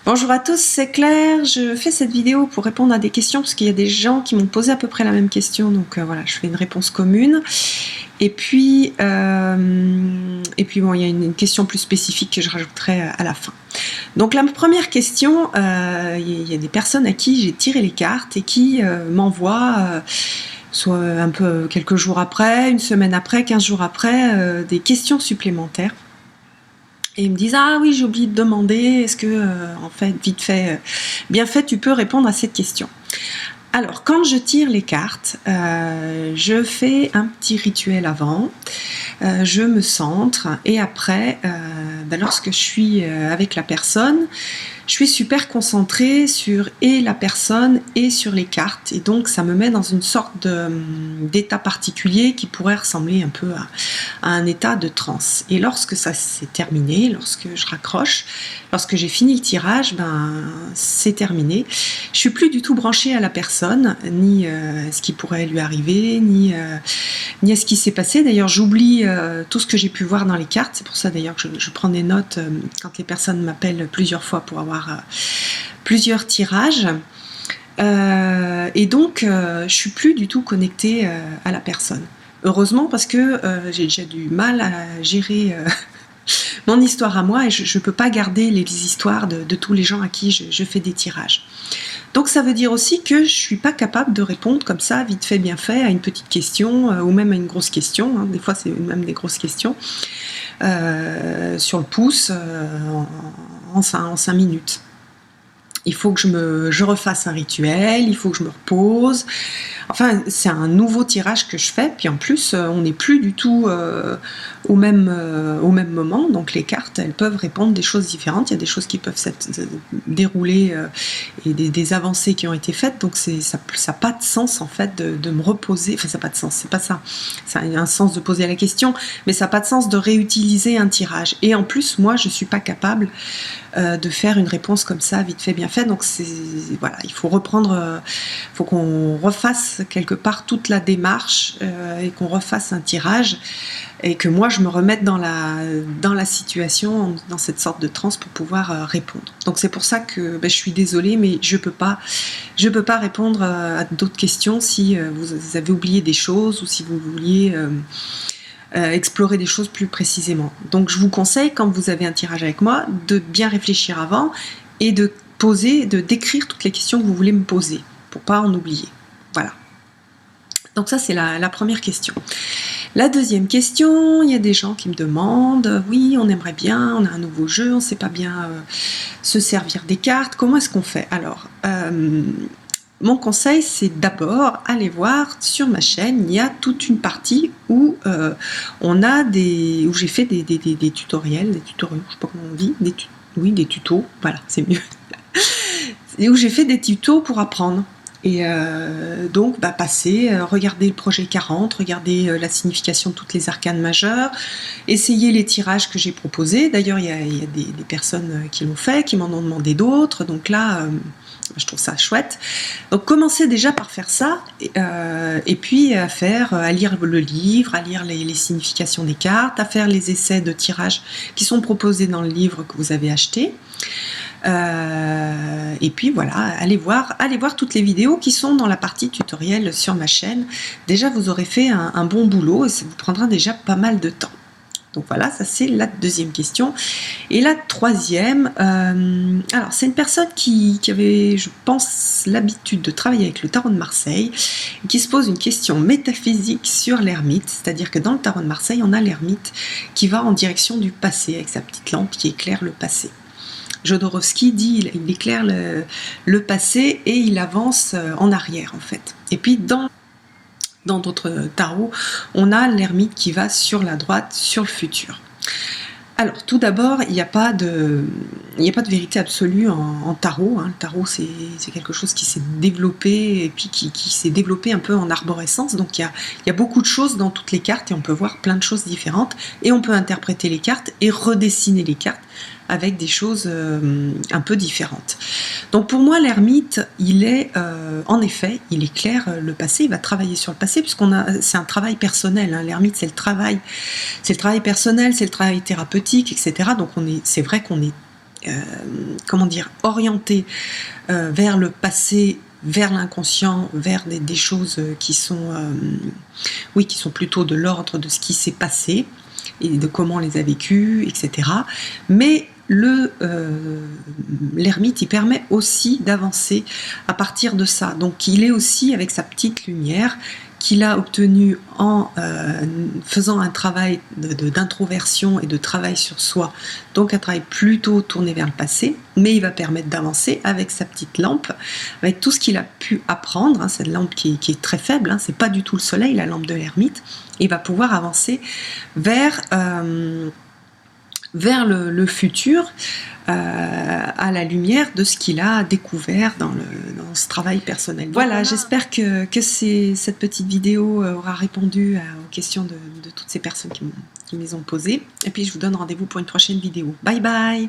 Bonjour à tous, c'est Claire. Je fais cette vidéo pour répondre à des questions parce qu'il y a des gens qui m'ont posé à peu près la même question, donc voilà, je fais une réponse commune. Et puis bon, il y a une question plus spécifique que je rajouterai à la fin. Donc la première question, il y a des personnes à qui j'ai tiré les cartes et qui m'envoient soit un peu quelques jours après, une semaine après, 15 jours après, des questions supplémentaires. Et ils me disent: ah oui, j'ai oublié de demander, est-ce que en fait, vite fait, bien fait, tu peux répondre à cette question. Alors, quand je tire les cartes, je fais un petit rituel avant, je me centre et après, lorsque je suis avec la personne, je suis super concentrée sur et la personne et sur les cartes, et donc ça me met dans une sorte d'état particulier qui pourrait ressembler un peu à un état de transe. Et lorsque ça s'est terminé, lorsque je raccroche, lorsque j'ai fini le tirage, c'est terminé. Je suis plus du tout branchée à la personne, ni à ce qui pourrait lui arriver, ni à ce qui s'est passé. D'ailleurs, j'oublie tout ce que j'ai pu voir dans les cartes. C'est pour ça d'ailleurs que je prends des notes quand les personnes m'appellent plusieurs fois pour avoir plusieurs tirages. Et donc, je suis plus du tout connectée à la personne. Heureusement, parce que j'ai déjà du mal à gérer mon histoire à moi, et je ne peux pas garder les histoires de tous les gens à qui je fais des tirages. Donc ça veut dire aussi que je ne suis pas capable de répondre comme ça, vite fait, bien fait, à une petite question, ou même à une grosse question, hein. Des fois c'est même des grosses questions, sur le pouce, en 5 minutes. Il faut que je refasse un rituel, il faut que je me repose. Enfin, c'est un nouveau tirage que je fais, puis en plus, on n'est plus du tout au même moment, donc les cartes, elles peuvent répondre des choses différentes. Il y a des choses qui peuvent s'être déroulées et des avancées qui ont été faites, donc ça n'a pas de sens en fait de me reposer. Enfin, ça n'a pas de sens, c'est pas ça. Ça a un sens de poser la question, mais ça n'a pas de sens de réutiliser un tirage. Et en plus, moi, je ne suis pas capable de faire une réponse comme ça, vite fait, bien fait. Donc voilà, il faut reprendre, faut qu'on refasse quelque part toute la démarche et qu'on refasse un tirage, et que moi je me remette dans la situation, dans cette sorte de transe pour pouvoir répondre. Donc c'est pour ça que je suis désolée, mais je peux pas répondre à d'autres questions si vous avez oublié des choses ou si vous vouliez explorer des choses plus précisément. Donc je vous conseille, quand vous avez un tirage avec moi, de bien réfléchir avant et de d'écrire toutes les questions que vous voulez me poser pour pas en oublier. Voilà. Donc ça, c'est la première question. La deuxième question, il y a des gens qui me demandent: oui, on aimerait bien, on a un nouveau jeu, on ne sait pas bien se servir des cartes, comment est-ce qu'on fait? Alors, mon conseil, c'est d'abord aller voir sur ma chaîne. Il y a toute une partie où où j'ai fait des tutoriels, des tutoriaux, je sais pas comment on dit, des tutos, voilà, c'est mieux. Et où j'ai fait des tutos pour apprendre. Et donc, regarder le projet 40, regarder la signification de toutes les arcanes majeures, essayer les tirages que j'ai proposés. D'ailleurs, il y a des personnes qui l'ont fait, qui m'en ont demandé d'autres. Donc là, je trouve ça chouette. Donc commencez déjà par faire ça, et puis à lire le livre, à lire les significations des cartes, à faire les essais de tirage qui sont proposés dans le livre que vous avez acheté. Et puis voilà, allez voir toutes les vidéos qui sont dans la partie tutoriel sur ma chaîne. Déjà, vous aurez fait un bon boulot et ça vous prendra déjà pas mal de temps. Donc voilà, ça c'est la deuxième question. Et la troisième, alors c'est une personne qui avait, je pense, l'habitude de travailler avec le tarot de Marseille, qui se pose une question métaphysique sur l'ermite. C'est-à-dire que dans le tarot de Marseille, on a l'ermite qui va en direction du passé avec sa petite lampe qui éclaire le passé. Jodorowsky dit il éclaire le passé et il avance en arrière en fait. Et puis dans d'autres tarots, on a l'ermite qui va sur la droite, sur le futur. Alors tout d'abord, il n'y a pas de vérité absolue en tarot, hein. Le tarot, c'est quelque chose qui s'est développé, et puis qui s'est développé un peu en arborescence. Donc il y a beaucoup de choses dans toutes les cartes, et on peut voir plein de choses différentes, et on peut interpréter les cartes et redessiner les cartes avec des choses un peu différentes. Donc pour moi, l'ermite, il est en effet, il éclaire le passé, il va travailler sur le passé, c'est un travail personnel, hein. L'ermite, c'est le travail personnel, c'est le travail thérapeutique, etc. Donc c'est vrai qu'on est comment dire, orienté vers le passé, vers l'inconscient, vers des choses qui sont, oui, qui sont plutôt de l'ordre de ce qui s'est passé et de comment on les a vécues, etc. Mais l'ermite, il permet aussi d'avancer à partir de ça. Donc il est aussi avec sa petite lumière qu'il a obtenue en faisant un travail d'introversion et de travail sur soi, donc un travail plutôt tourné vers le passé, mais il va permettre d'avancer avec sa petite lampe, avec tout ce qu'il a pu apprendre, hein, cette lampe qui est très faible, hein, c'est pas du tout le soleil, la lampe de l'ermite, il va pouvoir avancer vers le futur, à la lumière de ce qu'il a découvert dans ce travail personnel. Voilà, j'espère que cette petite vidéo aura répondu aux questions de toutes ces personnes qui me les ont posées. Et puis je vous donne rendez-vous pour une prochaine vidéo. Bye bye!